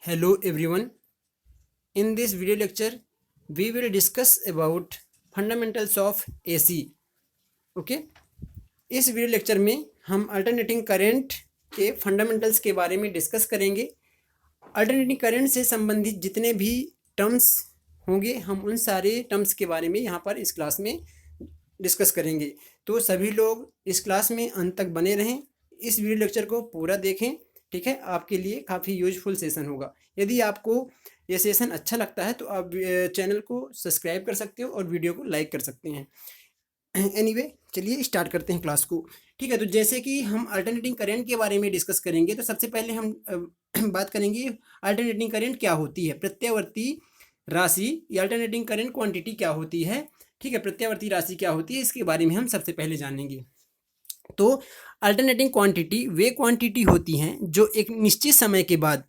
Hello everyone. In this video lecture, we will discuss about fundamentals of AC. Okay इस video lecture में हम alternating current के fundamentals के बारे में डिस्कस करेंगे। अल्टरनेटिंग करंट से संबंधित जितने भी टर्म्स होंगे हम उन सारे टर्म्स के बारे में यहाँ पर इस क्लास में डिस्कस करेंगे। तो सभी लोग इस क्लास में अंत तक बने रहें, इस वीडियो लेक्चर को पूरा देखें, ठीक है। आपके लिए काफ़ी यूजफुल सेशन होगा। यदि आपको ये सेशन अच्छा लगता है तो आप चैनल को सब्सक्राइब कर सकते हो और वीडियो को लाइक कर सकते हैं। एनीवे चलिए स्टार्ट करते हैं क्लास को, ठीक है। तो जैसे कि हम अल्टरनेटिंग करंट के बारे में डिस्कस करेंगे तो सबसे पहले हम बात करेंगे अल्टरनेटिंग करंट क्या होती है, प्रत्यावर्ती राशि या अल्टरनेटिंग करंट क्वांटिटी क्या होती है, ठीक है। प्रत्यावर्ती राशि क्या होती है इसके बारे में हम सबसे पहले जानेंगे। तो अल्टरनेटिंग क्वांटिटी वे क्वांटिटी होती हैं जो एक निश्चित समय के बाद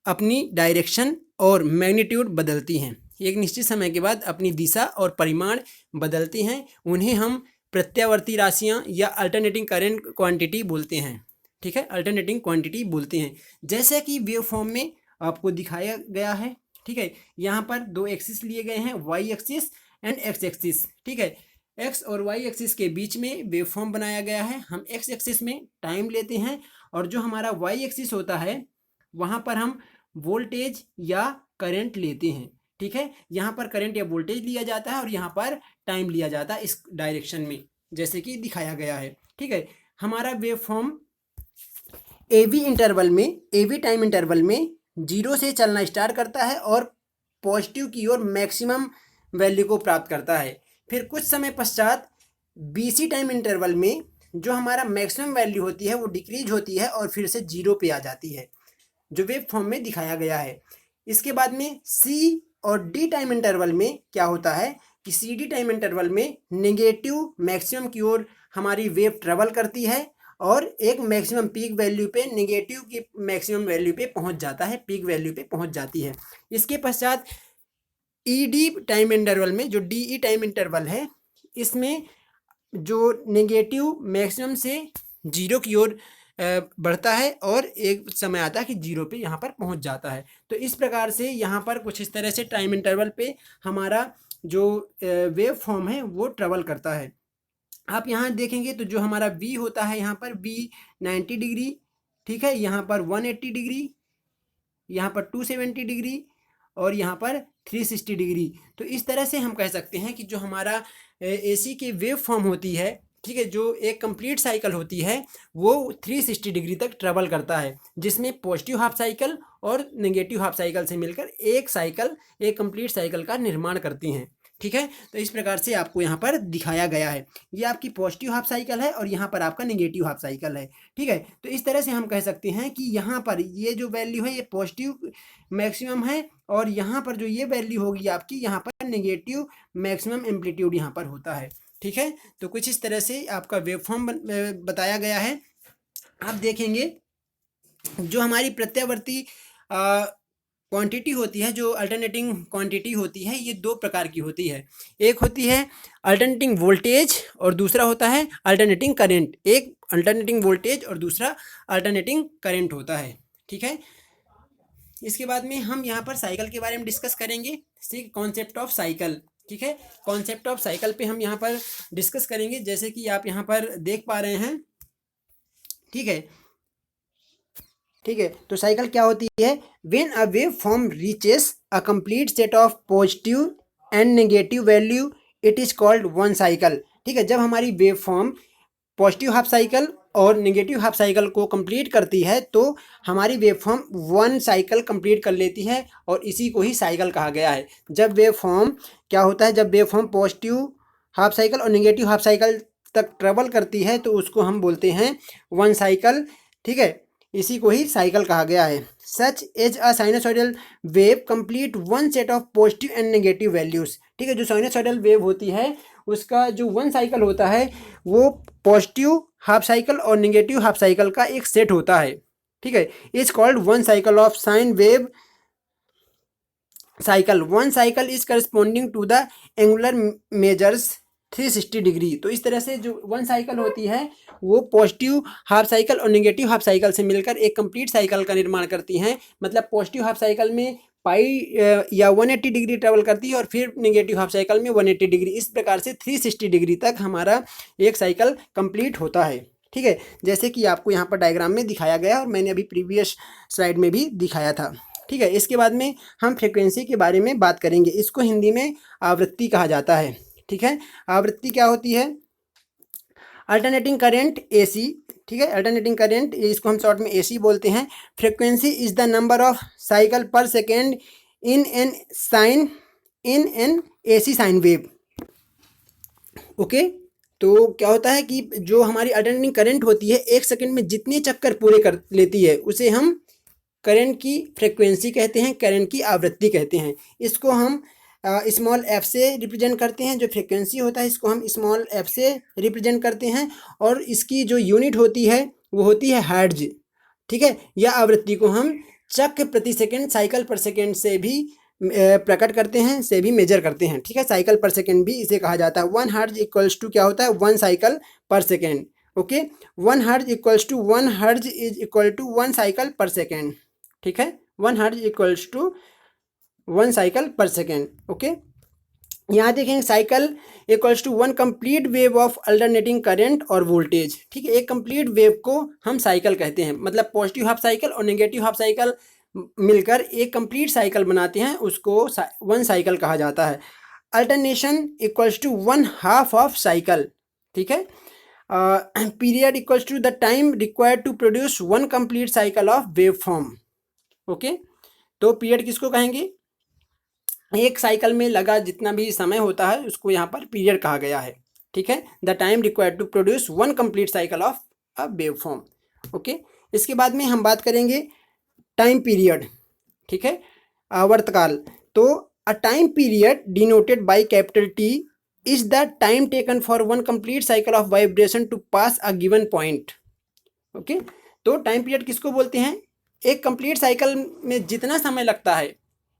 अपनी डायरेक्शन और मैग्नीट्यूड बदलती हैं। एक निश्चित समय के बाद अपनी दिशा और परिमाण बदलती हैं, उन्हें हम प्रत्यावर्ती राशियाँ या अल्टरनेटिंग करंट क्वांटिटी बोलते हैं, ठीक है। अल्टरनेटिंग क्वांटिटी बोलते हैं। जैसे कि वेव फॉर्म में आपको दिखाया गया है, ठीक है। यहाँ पर दो एक्सिस लिए गए हैं, Y axis and X axis, ठीक है। एक्स और वाई एक्सिस के बीच में वेव फॉर्म बनाया गया है। हम एक्स एक्सिस में टाइम लेते हैं और जो हमारा वाई एक्सिस होता है वहाँ पर हम वोल्टेज या करंट लेते हैं, ठीक है। यहाँ पर करंट या वोल्टेज लिया जाता है और यहाँ पर टाइम लिया जाता है इस डायरेक्शन में, जैसे कि दिखाया गया है, ठीक है। हमारा वेव फॉर्म एवी इंटरवल में, एवी टाइम इंटरवल में 0 से चलना स्टार्ट करता है और पॉजिटिव की ओर मैक्सिमम वैल्यू को प्राप्त करता है। फिर कुछ समय पश्चात बीसी टाइम इंटरवल में जो हमारा मैक्सिमम वैल्यू होती है वो डिक्रीज होती है और फिर से 0 पे आ जाती है, जो वेव फॉर्म में दिखाया गया है। इसके बाद में सी और डी टाइम इंटरवल में क्या होता है कि सी डी टाइम इंटरवल में नेगेटिव मैक्सिमम की ओर हमारी वेव ट्रेवल करती है और एक मैक्सिमम पीक वैल्यू पे नेगेटिव की मैक्सिमम वैल्यू पे पहुंच जाता है, पीक वैल्यू पे पहुंच जाती है। इसके पश्चात ई डी टाइम इंटरवल में, जो डी ई टाइम इंटरवल है, इसमें जो नेगेटिव मैक्सिमम से 0 की ओर बढ़ता है और एक समय आता है कि 0 पे यहाँ पर पहुँच जाता है। तो इस प्रकार से यहाँ पर कुछ इस तरह से टाइम इंटरवल पे हमारा जो वेव फॉर्म है वो ट्रेवल करता है। आप यहाँ देखेंगे तो जो हमारा v होता है यहाँ पर v 90 डिग्री, ठीक है। यहाँ पर 180 डिग्री, यहाँ पर 270 डिग्री और यहाँ पर 360 डिग्री। तो इस तरह से हम कह सकते हैं कि जो हमारा एसी की वेव फॉर्म होती है, ठीक है, जो एक कंप्लीट साइकिल होती है वो 360 डिग्री तक ट्रेवल करता है, जिसमें पॉजिटिव हाफ साइकिल और नेगेटिव हाफ साइकिल से मिलकर एक साइकिल, एक कंप्लीट साइकिल का निर्माण करती हैं, ठीक है। तो इस प्रकार से आपको यहाँ पर दिखाया गया है, ये आपकी पॉजिटिव हाफ साइकिल है और यहाँ पर आपका नेगेटिव हाफ साइकिल है, ठीक है। तो इस तरह से हम कह सकते हैं कि यहाँ पर ये जो वैल्यू है ये पॉजिटिव मैक्सिमम है और यहाँ पर जो ये वैल्यू होगी आपकी, यहाँ पर नेगेटिव मैक्सिमम एम्पलीट्यूड यहाँ पर होता है, ठीक है। तो कुछ इस तरह से आपका वेव फॉर्म बताया गया है। आप देखेंगे जो हमारी प्रत्यावर्ती क्वांटिटी होती है, जो अल्टरनेटिंग क्वांटिटी होती है, ये दो प्रकार की होती है। एक होती है अल्टरनेटिंग वोल्टेज और दूसरा होता है अल्टरनेटिंग करंट। एक अल्टरनेटिंग वोल्टेज और दूसरा अल्टरनेटिंग करंट होता है, ठीक है। इसके बाद में हम यहाँ पर साइकिल के बारे में डिस्कस करेंगे, कॉन्सेप्ट ऑफ साइकिल, ठीक है। कॉन्सेप्ट ऑफ साइकिल पे हम यहाँ पर डिस्कस करेंगे, जैसे कि आप यहाँ पर देख पा रहे हैं, ठीक है, ठीक है। तो साइकिल क्या होती है? When a wave form reaches a complete set of positive and negative value it is called one cycle, ठीक है। जब हमारी wave form positive half cycle और नेगेटिव हाफ साइकिल को कंप्लीट करती है तो हमारी wave form one cycle complete कर लेती है और इसी को ही साइकिल कहा गया है। जब वेव फॉर्म क्या होता है, जब wave form positive half cycle और नेगेटिव हाफ साइकिल तक ट्रेवल करती है तो उसको हम बोलते हैं वन साइकिल, ठीक है। इसी को ही साइकिल कहा गया है। Such as a sinusoidal wave complete one set of positive and negative values, ठीक है। जो साइनोसॉइडल वेव होती है उसका जो वन साइकिल होता है वो पॉजिटिव हाफ साइकिल और नेगेटिव हाफ साइकिल का एक सेट होता है, ठीक है। Is called one cycle of sine wave cycle. One cycle is corresponding to the angular measures 360 degree. तो इस तरह से जो वन साइकिल होती है वो पॉजिटिव हाफ साइकिल और नेगेटिव हाफ साइकिल से मिलकर एक कंप्लीट साइकिल का निर्माण करती हैं। मतलब पॉजिटिव हाफ साइकिल में पाई या 180 डिग्री ट्रेवल करती है और फिर नेगेटिव हाफ साइकिल में 180 डिग्री। इस प्रकार से 360 डिग्री तक हमारा एक साइकिल कंप्लीट होता है। ठीक है, जैसे कि आपको यहाँ पर डायग्राम में दिखाया गया और मैंने अभी प्रीवियस स्लाइड में भी दिखाया था। ठीक है, इसके बाद में हम फ्रिक्वेंसी के बारे में बात करेंगे। इसको हिंदी में आवृत्ति कहा जाता है। ठीक है, आवृत्ति क्या होती है? Alternating current AC. ठीक है, अल्टरनेटिंग करंट, इसको हम शॉर्ट में एसी बोलते हैं। Frequency is the number of cycle per second in an AC sine wave. Okay, तो क्या होता है कि जो हमारी अल्टरनेटिंग करंट होती है 1 सेकेंड में जितने चक्कर पूरे कर लेती है उसे हम करंट की फ्रिक्वेंसी कहते हैं, करंट की आवृत्ति कहते हैं। इसको हम स्मॉल एफ से रिप्रेजेंट करते हैं। जो फ्रिक्वेंसी होता है इसको हम स्मॉल एफ से रिप्रेजेंट करते हैं और इसकी जो यूनिट होती है वो होती है हर्ट्ज। ठीक है, या आवृत्ति को हम चक्र प्रति सेकेंड, साइकिल पर सेकेंड से भी प्रकट करते हैं, से भी मेजर करते हैं। ठीक है, साइकिल पर सेकेंड भी इसे कहा जाता है। 1 हर्ट्ज इक्वल्स टू क्या होता है? 1 cycle per second. Okay, 1 hertz equals to 1 hertz is equal to 1 cycle per second. ठीक है, 1 hertz equals to 1 cycle per second. Okay, यहाँ देखेंगे cycle equals to 1 complete wave of alternating current और voltage. ठीक है, एक कंप्लीट वेव को हम साइकिल कहते हैं। मतलब पॉजिटिव हाफ साइकिल और नेगेटिव हाफ साइकिल मिलकर एक कंप्लीट साइकिल बनाते हैं, उसको 1 साइकिल कहा जाता है। Alternation equals to 1 half of cycle. ठीक है, period equals to the time required to produce 1 complete cycle of wave form. Okay, तो पीरियड किसको कहेंगे? एक साइकिल में लगा जितना भी समय होता है उसको यहाँ पर पीरियड कहा गया है। ठीक है, the time required to produce 1 complete cycle of a wave form. Okay, इसके बाद में हम बात करेंगे टाइम पीरियड। ठीक है, आवर्तकाल। तो a time period denoted by capital T is the time taken for 1 complete cycle of vibration to pass a given point. Okay, तो टाइम पीरियड किसको बोलते हैं? एक कंप्लीट साइकिल में जितना समय लगता है,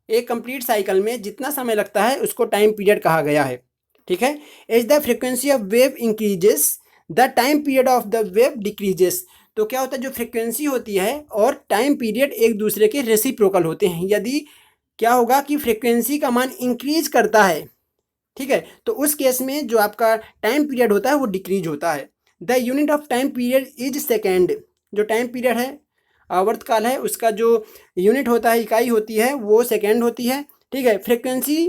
एक कंप्लीट साइकिल में जितना समय लगता है उसको टाइम पीरियड कहा गया है। ठीक है, as the frequency of wave increases the time period of the wave decreases. तो क्या होता है, जो फ्रिक्वेंसी होती है और टाइम पीरियड एक दूसरे के रेसिप्रोकल होते हैं। यदि क्या होगा कि फ्रिक्वेंसी का मान इंक्रीज करता है, ठीक है, तो उस केस में जो आपका टाइम पीरियड होता है वो डिक्रीज होता है। The unit of time period is second. जो टाइम पीरियड है, आवर्तकाल है, उसका जो यूनिट होता है, इकाई होती है, वो सेकेंड होती है। ठीक है, frequency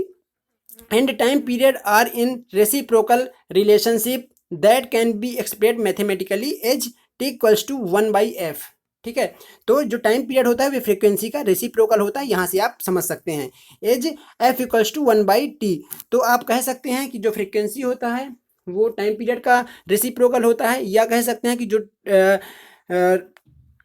and time period are in reciprocal relationship that can be expressed mathematically as T equals to 1/f। ठीक है, तो जो टाइम पीरियड होता है वो फ्रिक्वेंसी का रेसिप्रोकल होता है, यहाँ से आप समझ सकते हैं as f equals to 1/t। तो आप कह सकते हैं कि जो फ्रिक्वेंसी होता है वो टाइम पीरियड का रेसिप्रोकल होता है, या कह सकते हैं कि जो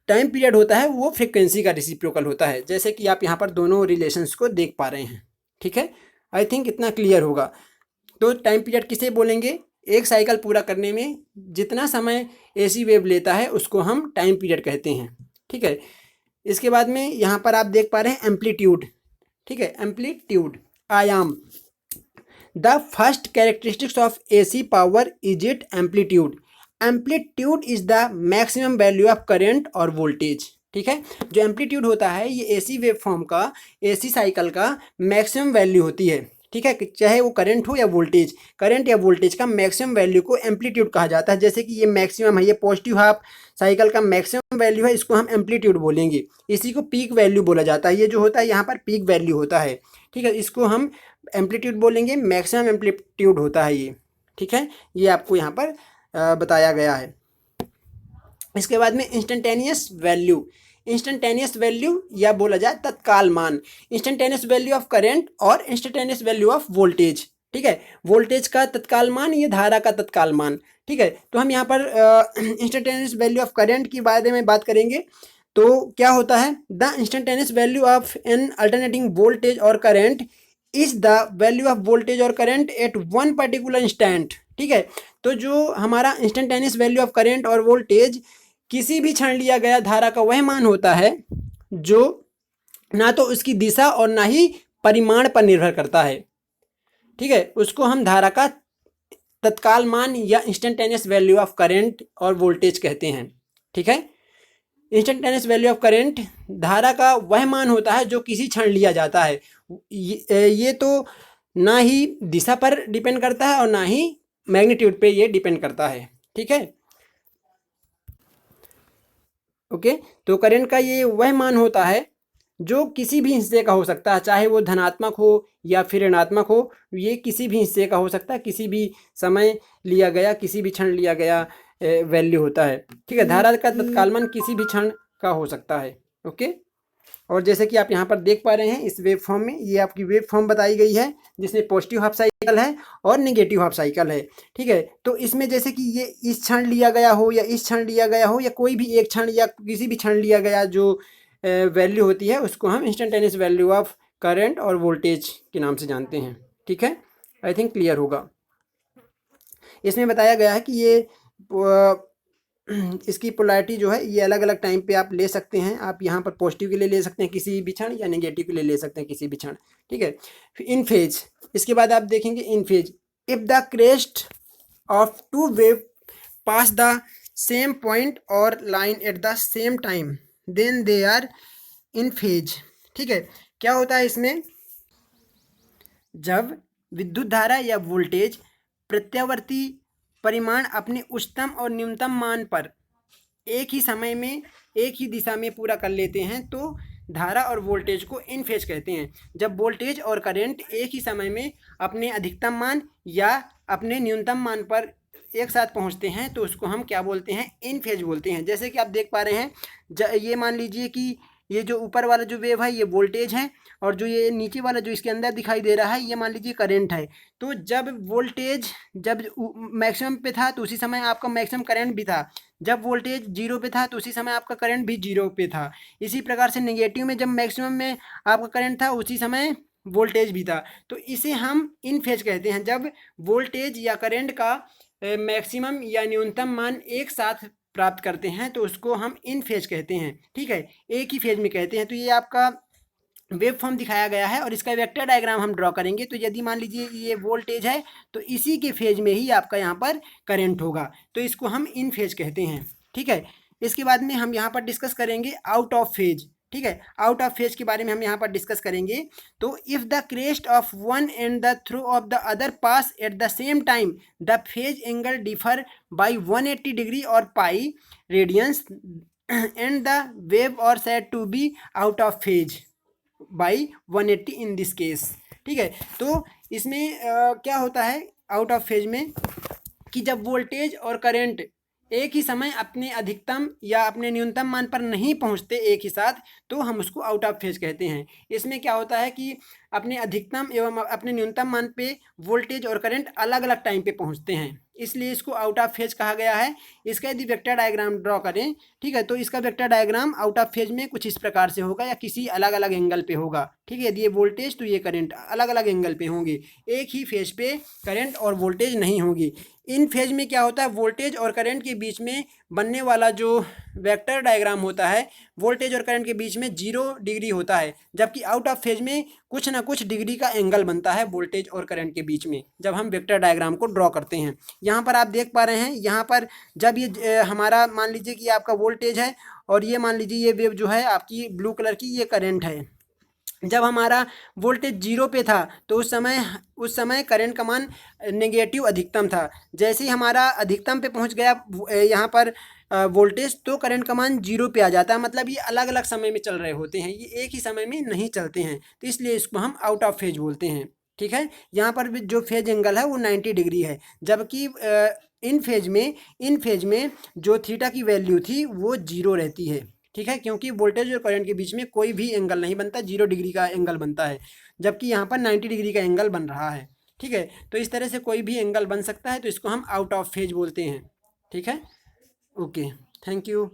टाइम पीरियड होता है वो फ्रिक्वेंसी का रेसिप्रोकल होता है। जैसे कि आप यहाँ पर दोनों रिलेशंस को देख पा रहे हैं। ठीक है, आई थिंक इतना क्लियर होगा। तो टाइम पीरियड किसे बोलेंगे? एक साइकिल पूरा करने में जितना समय एसी वेव लेता है उसको हम टाइम पीरियड कहते हैं। ठीक है, इसके बाद में यहाँ पर आप देख पा रहे हैं एम्पलीट्यूड। ठीक है, एम्पलीट्यूड, आयाम। The first characteristics of AC power is it amplitude. Amplitude is the maximum value of current और वोल्टेज। ठीक है, जो एम्पलीट्यूड होता है ये एसी वेव फॉर्म का, एसी साइकिल का मैक्सिमम वैल्यू होती है। ठीक है, चाहे वो करंट हो या वोल्टेज, करंट या वोल्टेज का मैक्सिमम वैल्यू को एम्पलीट्यूड कहा जाता है। जैसे कि ये मैक्सिमम है, ये पॉजिटिव हाफ साइकिल का मैक्सिमम वैल्यू है, इसको हम एम्पलीट्यूड बोलेंगे। इसी को पीक वैल्यू बोला जाता है। ये जो होता है यहाँ पर पीक वैल्यू होता है। ठीक है, इसको हम एम्पलीट्यूड बोलेंगे, मैक्सिमम एम्पलीट्यूड होता है ये। ठीक है, ये आपको यहाँ पर बताया गया है। इसके बाद में इंस्टेंटेनियस वैल्यू। इंस्टेंटेनियस वैल्यू या बोला जाए तत्काल मान, इंस्टेंटेनियस वैल्यू ऑफ करंट और इंस्टेंटेनियस वैल्यू ऑफ वोल्टेज। ठीक है, वोल्टेज का तत्काल मान, ये धारा का तत्काल मान। ठीक है, तो हम यहाँ पर इंस्टेंटेनियस वैल्यू ऑफ करंट के बारे में बात करेंगे। तो क्या होता है? The instantaneous value of an alternating voltage और current is the value of voltage और current at one particular instant. ठीक है, तो जो हमारा इंस्टेंटेनियस वैल्यू ऑफ करंट और वोल्टेज किसी भी क्षण लिया गया धारा का वह मान होता है जो ना तो उसकी दिशा और ना ही परिमाण पर निर्भर करता है। ठीक है, उसको हम धारा का तत्काल मान या इंस्टेंटेनियस वैल्यू ऑफ करंट और वोल्टेज कहते हैं। ठीक है, इंस्टेंटेनियस वैल्यू ऑफ करंट धारा का वह मान होता है जो किसी क्षण लिया जाता है। ये तो ना ही दिशा पर डिपेंड करता है और ना ही मैग्नीट्यूड पे ये डिपेंड करता है। ठीक है, ओके। तो करंट का ये वह मान होता है जो किसी भी हिस्से का हो सकता है, चाहे वो धनात्मक हो या फिर ऋणात्मक हो, ये किसी भी हिस्से का हो सकता है, किसी भी समय लिया गया, किसी भी क्षण लिया गया वैल्यू होता है। ठीक है, धारा का तत्काल मान किसी भी क्षण का हो सकता है। ओके, और जैसे कि आप यहाँ पर देख पा रहे हैं इस वेव फॉर्म में, ये आपकी वेव फॉर्म बताई गई है जिसमें पॉजिटिव हाफ साइकिल है और नेगेटिव हाफ साइकिल है। ठीक है, तो इसमें जैसे कि ये इस क्षण लिया गया हो या इस क्षण लिया गया हो या कोई भी एक क्षण या किसी भी क्षण लिया गया जो वैल्यू होती है उसको हम इंस्टेंटेनियस वैल्यू ऑफ करंट और वोल्टेज के नाम से जानते हैं। ठीक है, आई थिंक क्लियर होगा। इसमें बताया गया है कि ये इसकी पोलैरिटी जो है ये अलग अलग टाइम पे आप ले सकते हैं। आप यहाँ पर पॉजिटिव के लिए ले सकते हैं किसी भी क्षण, या नेगेटिव के लिए ले सकते हैं किसी भी क्षण। ठीक है, इन फेज, इसके बाद आप देखेंगे in phase, if the crest of two wave pass the same point और line at the same time then they are in phase. ठीक है, क्या होता है इसमें, जब विद्युत धारा या वोल्टेज प्रत्यावर्ती परिमाण अपने उच्चतम और न्यूनतम मान पर एक ही समय में एक ही दिशा में पूरा कर लेते हैं तो धारा और वोल्टेज को इन फेज कहते हैं। जब वोल्टेज और करंट एक ही समय में अपने अधिकतम मान या अपने न्यूनतम मान पर एक साथ पहुंचते हैं तो उसको हम क्या बोलते हैं, इन फेज बोलते हैं। जैसे कि आप देख पा रहे हैं, ये मान लीजिए कि ये जो ऊपर वाला जो वेव है ये वोल्टेज है और जो ये नीचे वाला जो इसके अंदर दिखाई दे रहा है ये मान लीजिए करंट है। तो जब वोल्टेज जब मैक्सिमम पे था तो उसी समय आपका मैक्सिमम करंट भी था, जब वोल्टेज जीरो पे था तो उसी समय आपका करंट भी जीरो पे था। इसी प्रकार से नेगेटिव में जब मैक्सिमम में आपका करंट था उसी समय वोल्टेज भी था। तो इसे हम इन फेज कहते हैं। जब वोल्टेज या करंट का मैक्सिमम या न्यूनतम मान एक साथ प्राप्त करते हैं तो उसको हम इन फेज कहते हैं। ठीक है, एक ही फेज में कहते हैं। तो ये आपका वेव फॉर्म दिखाया गया है और इसका वेक्टर डायग्राम हम ड्रॉ करेंगे। तो यदि मान लीजिए ये वोल्टेज है तो इसी के फेज में ही आपका यहाँ पर करंट होगा, तो इसको हम इन फेज कहते हैं। ठीक है, इसके बाद में हम यहाँ पर डिस्कस करेंगे आउट ऑफ फेज। ठीक है, आउट ऑफ फेज के बारे में हम यहाँ पर डिस्कस करेंगे। तो if the crest of one and the trough of the other pass at the same time the phase angle differ by 180 degree और pi radians and the wave और said to be out of phase by 180 in this case. ठीक है, तो इसमें क्या होता है out of phase में कि जब वोल्टेज और करंट एक ही समय अपने अधिकतम या अपने न्यूनतम मान पर नहीं पहुंचते एक ही साथ तो हम उसको आउट ऑफ फेज कहते हैं। इसमें क्या होता है कि अपने अधिकतम एवं अपने न्यूनतम मान पे वोल्टेज और करंट अलग अलग टाइम पे पहुंचते हैं, इसलिए इसको आउट ऑफ फेज कहा गया है। इसका यदि वेक्टर डायग्राम ड्रॉ करें, ठीक है, तो इसका vector diagram out of phase में कुछ इस प्रकार से होगा या किसी अलग अलग एंगल पे होगा। ठीक है, यदि ये वोल्टेज तो ये करंट अलग अलग एंगल पे होंगे, एक ही फेज पे करंट और वोल्टेज नहीं होगी। इन फेज में क्या होता है, वोल्टेज और करंट के बीच में बनने वाला जो वेक्टर डायग्राम होता है वोल्टेज और करंट के बीच में 0 डिग्री होता है, जबकि आउट ऑफ फेज में कुछ ना कुछ डिग्री का एंगल बनता है वोल्टेज और करंट के बीच में जब हम वेक्टर डायग्राम को ड्रॉ करते हैं। यहाँ पर आप देख पा रहे हैं, यहाँ पर जब ये हमारा मान लीजिए कि आपका वोल्टेज है और ये मान लीजिए ये वेव जो है आपकी ब्लू कलर की ये करंट है। जब हमारा वोल्टेज 0 पे था तो उस समय करंट का मान नेगेटिव अधिकतम था। जैसे ही हमारा अधिकतम पे पहुंच गया यहाँ पर वोल्टेज तो करंट का मान 0 पे आ जाता है। मतलब ये अलग अलग समय में चल रहे होते हैं, ये एक ही समय में नहीं चलते हैं, तो इसलिए इसको हम आउट ऑफ फेज बोलते हैं। ठीक है, यहाँ पर भी जो फेज एंगल है वो 90 डिग्री है, जबकि इन फेज में जो थीटा की वैल्यू थी वो 0 रहती है। ठीक है, क्योंकि वोल्टेज और करंट के बीच में कोई भी एंगल नहीं बनता, 0 डिग्री का एंगल बनता है, जबकि यहाँ पर 90 डिग्री का एंगल बन रहा है। ठीक है, तो इस तरह से कोई भी एंगल बन सकता है, तो इसको हम आउट ऑफ फेज बोलते हैं। ठीक है, ओके, थैंक यू।